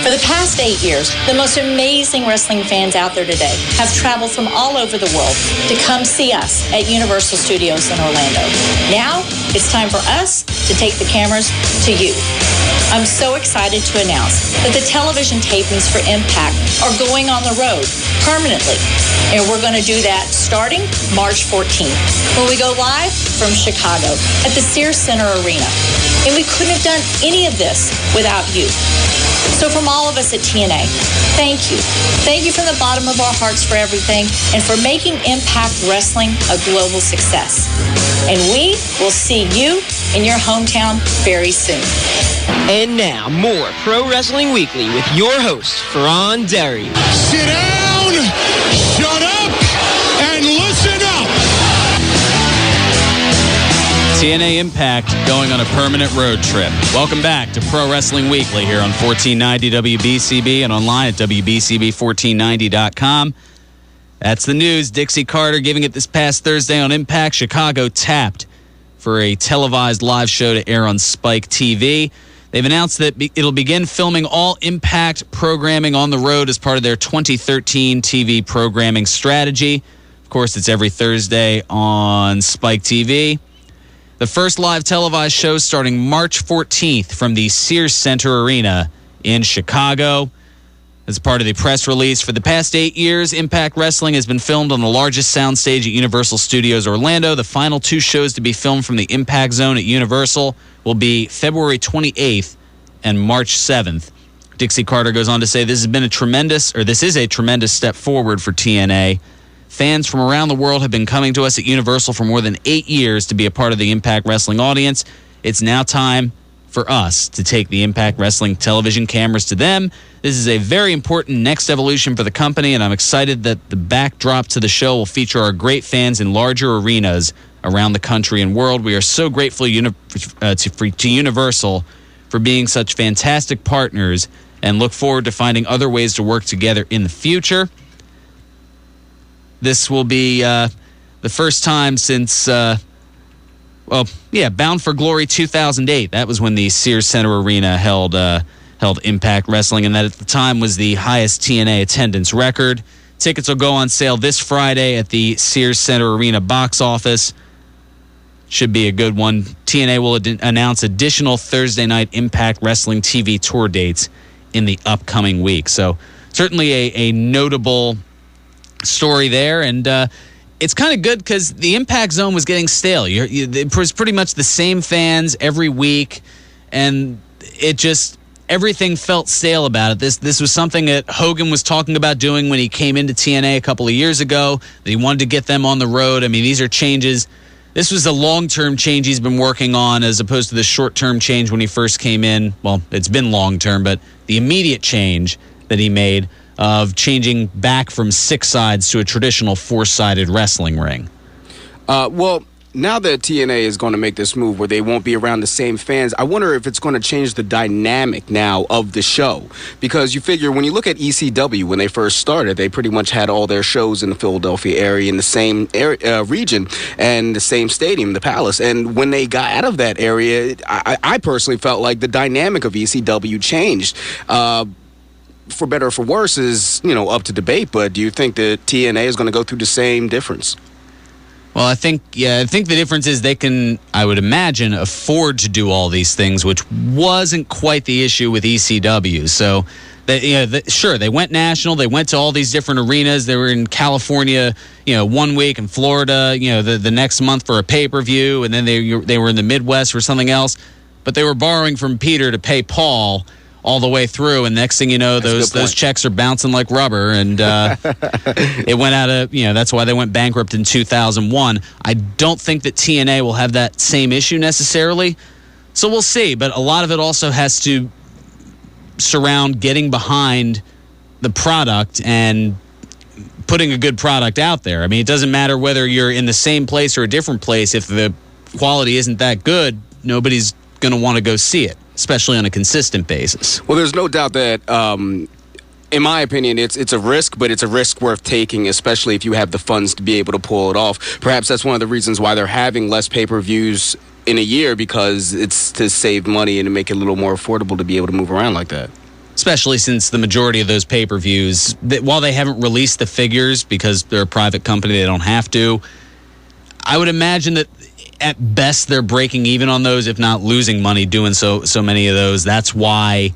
For the past 8 years, the most amazing wrestling fans out there today have traveled from all over the world to come see us at Universal Studios in Orlando. Now, it's time for us to take the cameras to you. I'm so excited to announce that the television tapings for Impact are going on the road permanently. And we're going to do that starting March 14th, when we go live from Chicago at the Sears Center Arena. And we couldn't have done any of this without you. So from all of us at TNA, thank you. Thank you from the bottom of our hearts for everything and for making Impact Wrestling a global success. And we will see you in your hometown very soon. And now, more Pro Wrestling Weekly with your host, Fearon Derry. Sit down, shut up, and listen up. TNA Impact going on a permanent road trip. Welcome back to Pro Wrestling Weekly here on 1490 WBCB and online at WBCB1490.com. That's the news. Dixie Carter giving it this past Thursday on Impact. Chicago tapped for a televised live show to air on Spike TV. They've announced that it'll begin filming all Impact programming on the road as part of their 2013 TV programming strategy. Of course, it's every Thursday on Spike TV. The first live televised show starting March 14th from the Sears Center Arena in Chicago. As part of the press release, for the past 8 years, Impact Wrestling has been filmed on the largest soundstage at Universal Studios Orlando. The final 2 shows to be filmed from the Impact Zone at Universal will be February 28th and March 7th. Dixie Carter goes on to say this is a tremendous step forward for TNA. Fans from around the world have been coming to us at Universal for more than 8 years to be a part of the Impact Wrestling audience. It's now time for us to take the Impact Wrestling television cameras to them. This is a very important next evolution for the company, and I'm excited that the backdrop to the show will feature our great fans in larger arenas around the country and world. We are so grateful to Universal for being such fantastic partners and look forward to finding other ways to work together in the future. This will be the first time since, Bound for Glory 2008. That was when the Sears Center Arena held Impact Wrestling, and that at the time was the highest TNA attendance record. Tickets will go on sale this Friday at the Sears Center Arena box office. Should be a good one. TNA will announce additional Thursday night Impact Wrestling TV tour dates in the upcoming week. So certainly a notable story there, and it's kind of good because the Impact Zone was getting stale. It was pretty much the same fans every week, and everything felt stale about it. This was something that Hogan was talking about doing when he came into TNA a couple of years ago, that he wanted to get them on the road. I mean, these are changes. This was a long-term change he's been working on as opposed to the short-term change when he first came in. Well, it's been long-term, but the immediate change that he made of changing back from 6 sides to a traditional 4-sided wrestling ring. Now that TNA is going to make this move where they won't be around the same fans, I wonder if it's going to change the dynamic now of the show. Because you figure when you look at ECW, when they first started, they pretty much had all their shows in the Philadelphia area, in the same region, and the same stadium, the Palace. And when they got out of that area, I personally felt like the dynamic of ECW changed. For better or for worse is, up to debate, but do you think that TNA is going to go through the same difference? Well, I think the difference is they can, I would imagine, afford to do all these things, which wasn't quite the issue with ECW. So, they went national. They went to all these different arenas. They were in California, 1 week, in Florida, the next month for a pay-per-view, and then they were in the Midwest for something else. But they were borrowing from Peter to pay Paul all the way through, and next thing you know, those checks are bouncing like rubber, and it went out of, that's why they went bankrupt in 2001. I don't think that TNA will have that same issue necessarily, so we'll see, but a lot of it also has to surround getting behind the product and putting a good product out there. I mean, it doesn't matter whether you're in the same place or a different place. If the quality isn't that good, nobody's going to want to go see it, especially on a consistent basis. Well, there's no doubt that, in my opinion, it's a risk, but it's a risk worth taking, especially if you have the funds to be able to pull it off. Perhaps that's one of the reasons why they're having less pay-per-views in a year, because it's to save money and to make it a little more affordable to be able to move around like that. especially since the majority of those pay-per-views, while they haven't released the figures because they're a private company, they don't have to. I would imagine that at best they're breaking even on those, if not losing money doing so many of those. That's why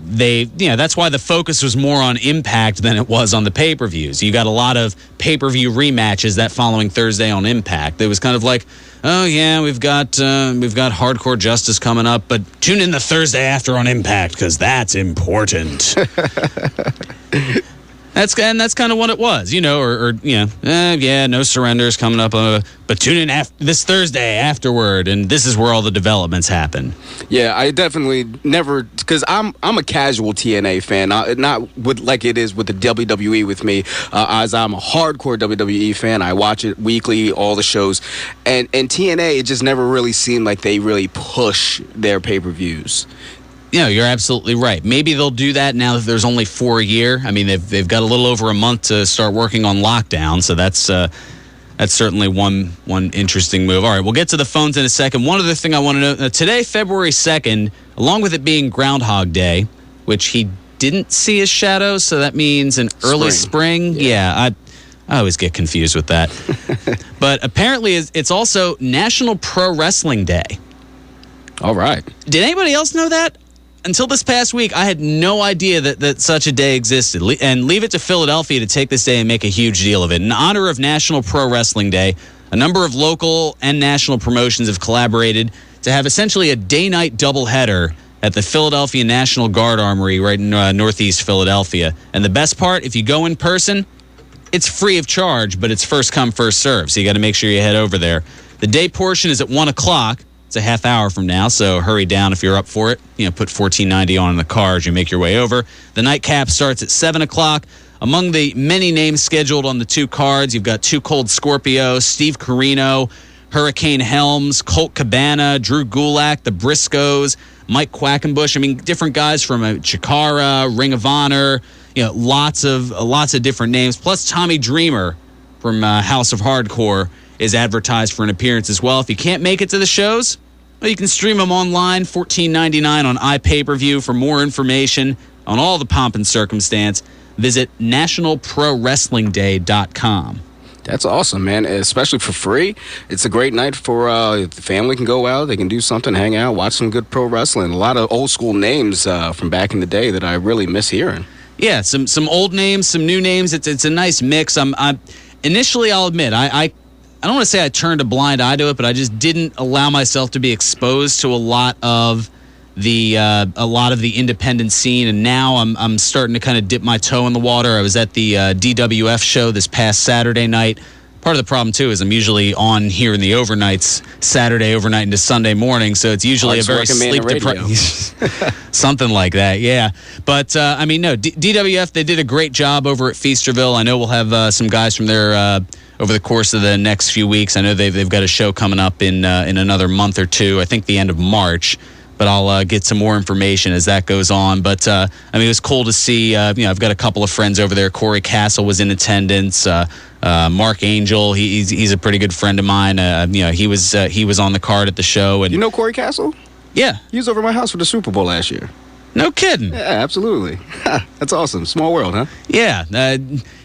that's why the focus was more on Impact than it was on the pay-per-views. You got a lot of pay-per-view rematches that following Thursday on Impact. It was kind of like, oh yeah, we've got Hardcore Justice coming up, but tune in the Thursday after on Impact because that's important. That's kind of what it was, no surrenders coming up, but tune in this Thursday afterward, and this is where all the developments happen. Yeah, I definitely never, because I'm a casual TNA fan, not with like it is with the WWE with me. As I'm a hardcore WWE fan, I watch it weekly, all the shows, and TNA, it just never really seemed like they really push their pay-per-views. You're absolutely right. Maybe they'll do that now that there's only 4 a year. I mean, they've got a little over a month to start working on Lockdown, so that's certainly one interesting move. All right, we'll get to the phones in a second. One other thing I want to know, today, February 2nd, along with it being Groundhog Day, which he didn't see his shadow, so that means an early spring. Yeah, I always get confused with that. But apparently it's also National Pro Wrestling Day. All right. Did anybody else know that? Until this past week, I had no idea that such a day existed. And leave it to Philadelphia to take this day and make a huge deal of it. In honor of National Pro Wrestling Day, a number of local and national promotions have collaborated to have essentially a day-night doubleheader at the Philadelphia National Guard Armory right in northeast Philadelphia. And the best part, if you go in person, it's free of charge, but it's first come, first serve. So you got to make sure you head over there. The day portion is at 1 o'clock. It's a half hour from now, so hurry down if you're up for it. Put $14.90 on in the car as you make your way over. The nightcap starts at 7 o'clock. Among the many names scheduled on the two cards, you've got Too Cold Scorpio, Steve Corino, Hurricane Helms, Colt Cabana, Drew Gulak, the Briscoes, Mike Quackenbush. I mean, different guys from Chikara, Ring of Honor. Lots of different names. Plus Tommy Dreamer from House of Hardcore is advertised for an appearance as well. If you can't make it to the shows, well, you can stream them online, $14.99 on iPay-per-view. For more information on all the pomp and circumstance, visit nationalprowrestlingday.com. That's awesome, man, especially for free. It's a great night for the family can go out, they can do something, hang out, watch some good pro wrestling. A lot of old school names from back in the day that I really miss hearing. Yeah, some old names, some new names. It's a nice mix. Initially, I'll admit, I don't want to say I turned a blind eye to it, but I just didn't allow myself to be exposed to a lot of the independent scene, and now I'm starting to kind of dip my toe in the water. I was at the DWF show this past Saturday night. Part of the problem too is I'm usually on here in the overnights, Saturday overnight into Sunday morning, so it's usually a very sleep deprived something like that. Yeah, but DWF, they did a great job over at Feasterville. I know we'll have some guys from there over the course of the next few weeks. I know they've got a show coming up in another month or two. I think the end of March. But I'll get some more information as that goes on. But it was cool to see. I've got a couple of friends over there. Corey Castle was in attendance. Mark Angel, he's a pretty good friend of mine. He was on the card at the show. And you know Corey Castle? Yeah, he was over at my house for the Super Bowl last year. No kidding. Yeah, absolutely. That's awesome. Small world, huh? Yeah.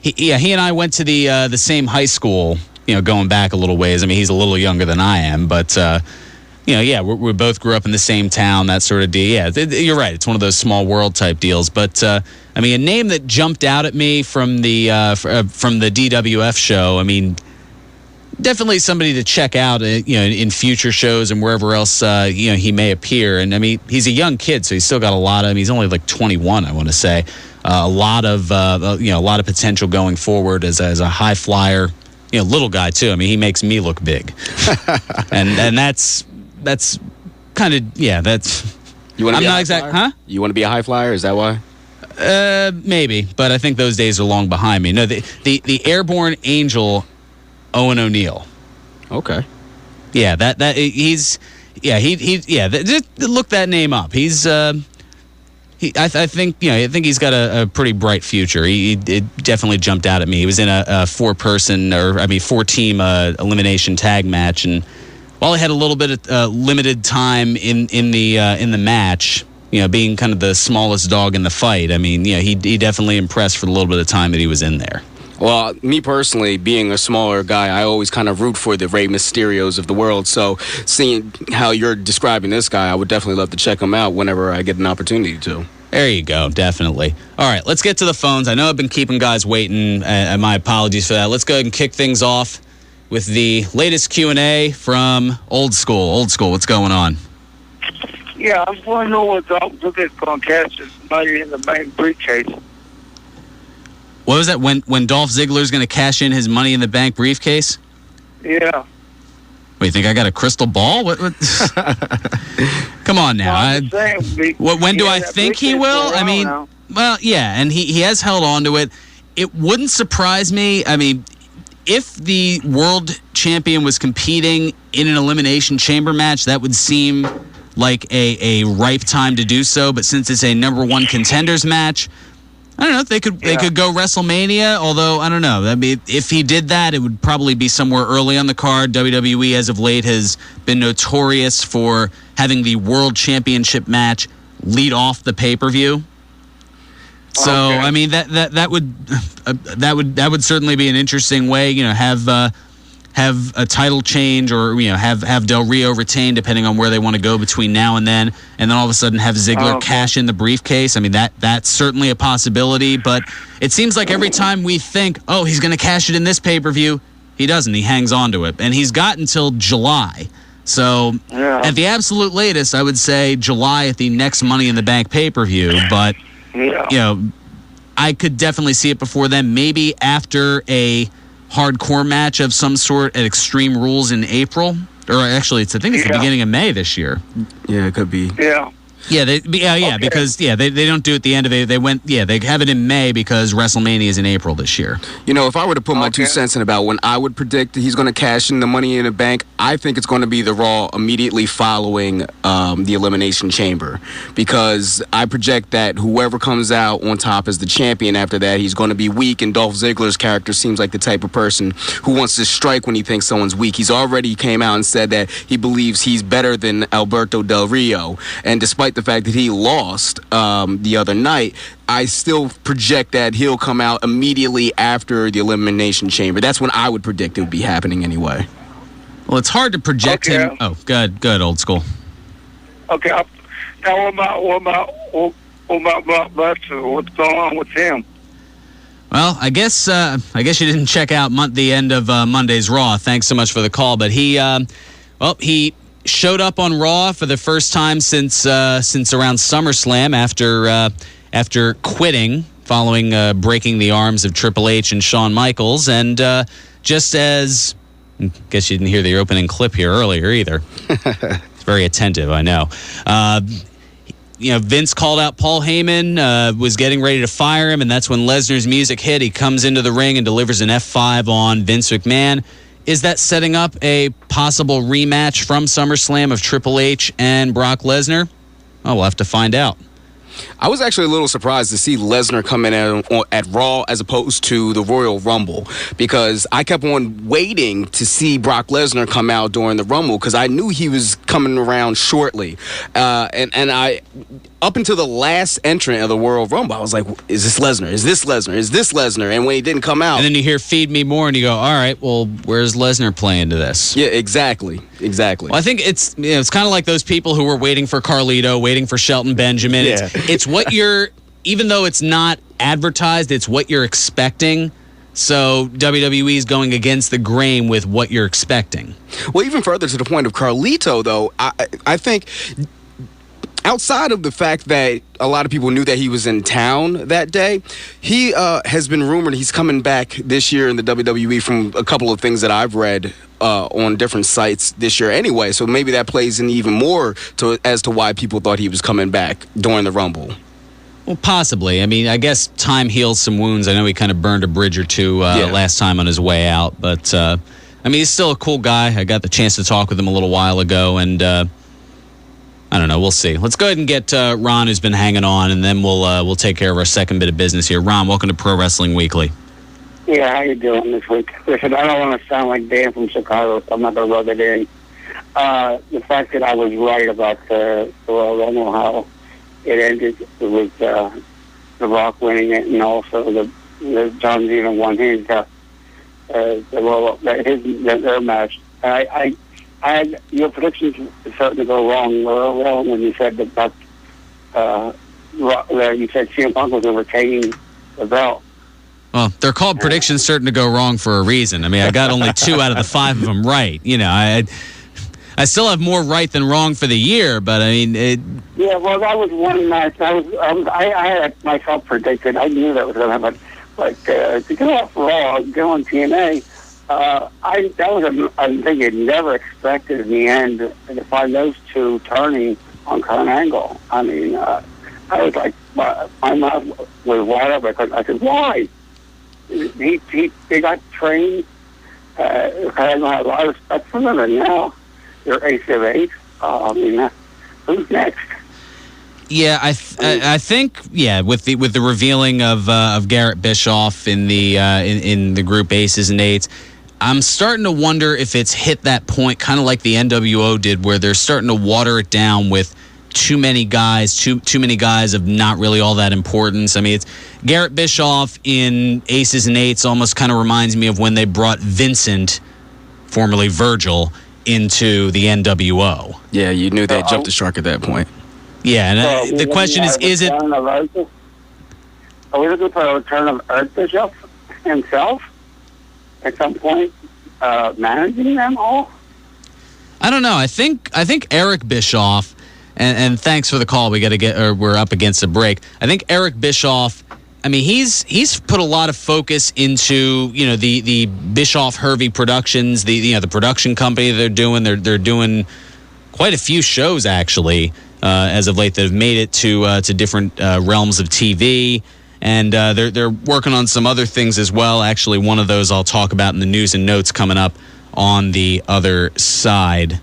He and I went to the same high school. Going back a little ways. I mean, he's a little younger than I am, but. We both grew up in the same town, that sort of deal. Yeah, you're right. It's one of those small world type deals. But a name that jumped out at me from the DWF show. I mean, definitely somebody to check out. In future shows and wherever else he may appear. And I mean, he's a young kid, so he's still got a lot of. He's only like 21, I want to say. A lot of potential going forward as a high flyer. Little guy too. I mean, he makes me look big, and that's kind of that's. You want to be I'm a not high exact, flyer? huh? You want to be a high flyer? Is that why? Maybe, but I think those days are long behind me. No, the Airborne Angel, Owen O'Neill. Okay. Yeah, just look that name up. He's I think he's got a pretty bright future. It definitely jumped out at me. He was in a four-team elimination tag match, and while he had a little bit of limited time in the match, being kind of the smallest dog in the fight. I mean, he definitely impressed for the little bit of time that he was in there. Well, me personally, being a smaller guy, I always kind of root for the Rey Mysterios of the world. So seeing how you're describing this guy, I would definitely love to check him out whenever I get an opportunity to. There you go, definitely. All right, let's get to the phones. I know I've been keeping guys waiting, and my apologies for that. Let's go ahead and kick things off with the latest Q&A from Old School. Old School, what's going on? Yeah, I want to know what Dolph Ziggler's going to cash his money in the bank briefcase. What was that? When Dolph Ziggler's going to cash in his Money in the Bank briefcase? Yeah. Wait, you think I got a crystal ball? What? Come on now. When do I think he will? I mean, well, yeah, and he has held on to it. It wouldn't surprise me. I mean, if the world champion was competing in an Elimination Chamber match, that would seem like a ripe time to do so. But since it's a number one contenders match, I don't know if they could go WrestleMania, although I don't know. I mean, if he did that, it would probably be somewhere early on the card. WWE, as of late, has been notorious for having the World Championship match lead off the pay-per-view. So, okay. I mean, that would certainly be an interesting way. Have a title change, or have Del Rio retain, depending on where they want to go between now and then all of a sudden have Ziggler cash in the briefcase. I mean, that's certainly a possibility, but it seems like every time we think, oh, he's going to cash it in this pay-per-view, he doesn't. He hangs on to it, and he's got until July. So at the absolute latest, I would say July at the next Money in the Bank pay-per-view, but I could definitely see it before then, maybe after a hardcore match of some sort at Extreme Rules in April, or actually, I think it's the beginning of May this year. Yeah, it could be. Because they don't do it at the end of it. They have it in May because WrestleMania is in April this year. If I were to put my 2 cents in about when I would predict that he's going to cash in the Money in the Bank, I think it's going to be the Raw immediately following the Elimination Chamber, because I project that whoever comes out on top as the champion after that, he's going to be weak, and Dolph Ziggler's character seems like the type of person who wants to strike when he thinks someone's weak. He's already came out and said that he believes he's better than Alberto Del Rio, and despite the fact that he lost the other night, I still project that he'll come out immediately after the Elimination Chamber. That's when I would predict it would be happening anyway. Well, it's hard to project him. Oh, good, Old School. Okay. Now, what about Brock Lesnar? What's going on with him? Well, I guess you didn't check out the end of Monday's Raw. Thanks so much for the call, but he showed up on Raw for the first time since around SummerSlam after quitting following breaking the arms of Triple H and Shawn Michaels, and just as I guess you didn't hear the opening clip here earlier either. It's very attentive, I know. Vince called out Paul Heyman, was getting ready to fire him, and that's when Lesnar's music hit. He comes into the ring and delivers an F5 on Vince McMahon. Is that setting up a possible rematch from SummerSlam of Triple H and Brock Lesnar? Oh, we'll have to find out. I was actually a little surprised to see Lesnar come in at Raw as opposed to the Royal Rumble, because I kept on waiting to see Brock Lesnar come out during the Rumble because I knew he was coming around shortly. And I, up until the last entrant of the Royal Rumble, I was like, is this Lesnar? Is this Lesnar? Is this Lesnar? And when he didn't come out. And then you hear Feed Me More and you go, all right, well, where's Lesnar playing to this? Yeah, exactly. Well, I think it's kind of like those people who were waiting for Carlito, waiting for Shelton Benjamin. Yeah. It's what you're, even though it's not advertised, it's what you're expecting. So WWE is going against the grain with what you're expecting. Well, even further to the point of Carlito, though, I think outside of the fact that a lot of people knew that he was in town that day, he has been rumored he's coming back this year in the WWE from a couple of things that I've read on different sites this year anyway. So maybe that plays in even more as to why people thought he was coming back during the Rumble. Well, possibly. I mean, I guess time heals some wounds. I know he kind of burned a bridge or two last time on his way out. But, I mean, he's still a cool guy. I got the chance to talk with him a little while ago, and I don't know. We'll see. Let's go ahead and get Ron, who's been hanging on, and then we'll take care of our second bit of business here. Ron, welcome to Pro Wrestling Weekly. Yeah, how you doing this week? Listen, I don't want to sound like Dan from Chicago, so I'm not going to rub it in. The fact that I was right about the Royal Rumble, how it ended with The Rock winning it, and also the John Cena won his their match. I had your predictions starting to go wrong when you said that you said CM Punk was retaining the belt. Well, they're called predictions starting to go wrong for a reason. I mean, I got only 2 out of the 5 of them right. You know, I still have more right than wrong for the year, but I mean, yeah. Well, that was one match. I had myself predicted. I knew that was going to happen. But to go off Raw, go on TNA, I think I'd never expected in the end to find those two turning on Kurt Angle. I mean, I was like, my mouth was wide up. I said, why? They got trained. I had a lot of respect for them, and now they're Ace of Eight. I mean, who's next? Yeah, I think with the revealing of Garrett Bischoff in the group Aces and Eights, I'm starting to wonder if it's hit that point, kind of like the NWO did, where they're starting to water it down with too many guys of not really all that importance. I mean, it's Garrett Bischoff in Aces and Eights almost kind of reminds me of when they brought Vincent, formerly Virgil, into the NWO. Yeah, you knew they jumped the shark at that point. Yeah, and the question is it... Are we looking for a return of Eric Bischoff himself at some point, managing them all? I don't know. I think Eric Bischoff, and thanks for the call. We're up against a break. I think Eric Bischoff, I mean, he's put a lot of focus into, you know, the Bischoff Hervey Productions, the production company they're doing. They're doing quite a few shows actually as of late that have made it to different realms of TV, and they're working on some other things as well. Actually, one of those I'll talk about in the news and notes coming up on the other side.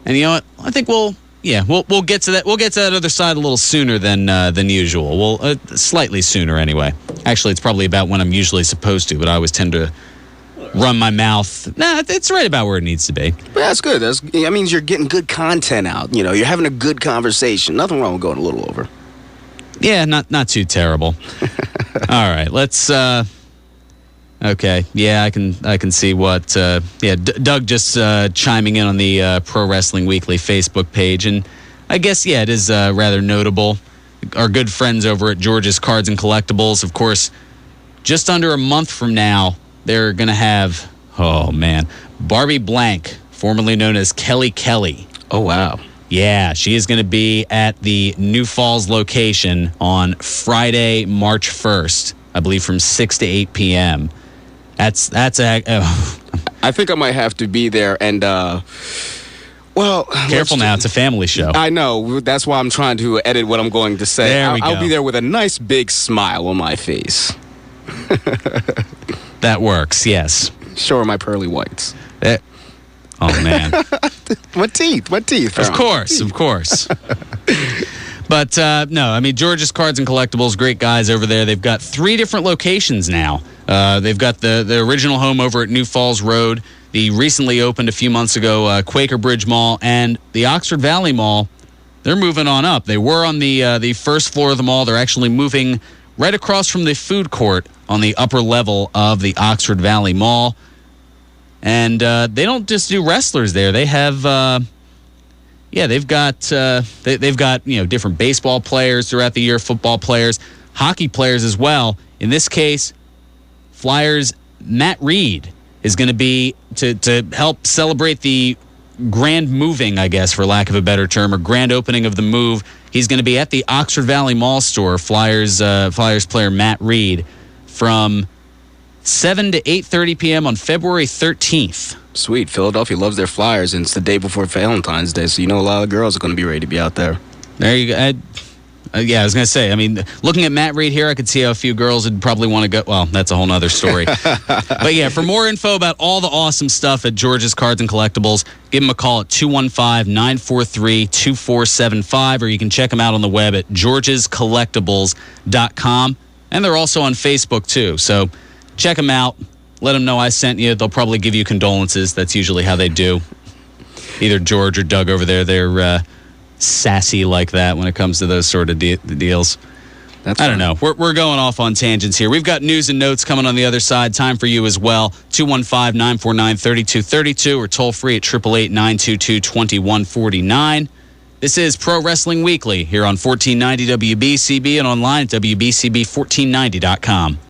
And you know what? I think we'll get to that. We'll get to that other side a little sooner than usual. Well, slightly sooner anyway. Actually, it's probably about when I'm usually supposed to, but I always tend to run my mouth. Nah, it's right about where it needs to be. But that's good. That means you're getting good content out. You know, you're having a good conversation. Nothing wrong with going a little over. Yeah, not too terrible. All right, let's. Okay, yeah, I can see what. Doug just chiming in on the Pro Wrestling Weekly Facebook page, and I guess it is rather notable. Our good friends over at George's Cards and Collectibles, of course, just under a month from now, they're going to have, Barbie Blank, formerly known as Kelly Kelly. Oh, wow. Yeah, she is going to be at the New Falls location on Friday, March 1st, I believe from 6 to 8 p.m. That's I think I might have to be there, and careful now, it's a family show. I know, that's why I'm trying to edit what I'm going to say. There we go. I'll be there with a nice big smile on my face. That works, yes. Show her my pearly whites. Oh man. My teeth. Of course. But no, I mean, George's Cards and Collectibles, great guys over there. They've got 3 different locations now. They've got the original home over at New Falls Road, the recently opened a few months ago Quaker Bridge Mall, and the Oxford Valley Mall. They're moving on up. They were on the first floor of the mall. They're actually moving right across from the food court on the upper level of the Oxford Valley Mall. And they don't just do wrestlers there. They have... they've got different baseball players throughout the year, football players, hockey players as well. In this case, Flyers' Matt Reed is going to be to help celebrate the grand moving, I guess, for lack of a better term, or grand opening of the move. He's going to be at the Oxford Valley Mall store, Flyers player Matt Reed, from 7 to 8:30 p.m. on February 13th. Sweet. Philadelphia loves their Flyers, and it's the day before Valentine's Day, so you know a lot of girls are going to be ready to be out there. There you go. I was going to say, I mean, looking at Matt Reed here, I could see how a few girls would probably want to go. Well, that's a whole nother story. But yeah, for more info about all the awesome stuff at George's Cards and Collectibles, give them a call at 215-943-2475, or you can check them out on the web at georgescollectibles.com. And they're also on Facebook, too. So check them out. Let them know I sent you. They'll probably give you condolences. That's usually how they do. Either George or Doug over there, they're sassy like that when it comes to those sort of deals. I don't know. We're going off on tangents here. We've got news and notes coming on the other side. Time for you as well. 215-949-3232 or toll free at 888-922-2149. This is Pro Wrestling Weekly here on 1490 WBCB and online at WBCB1490.com.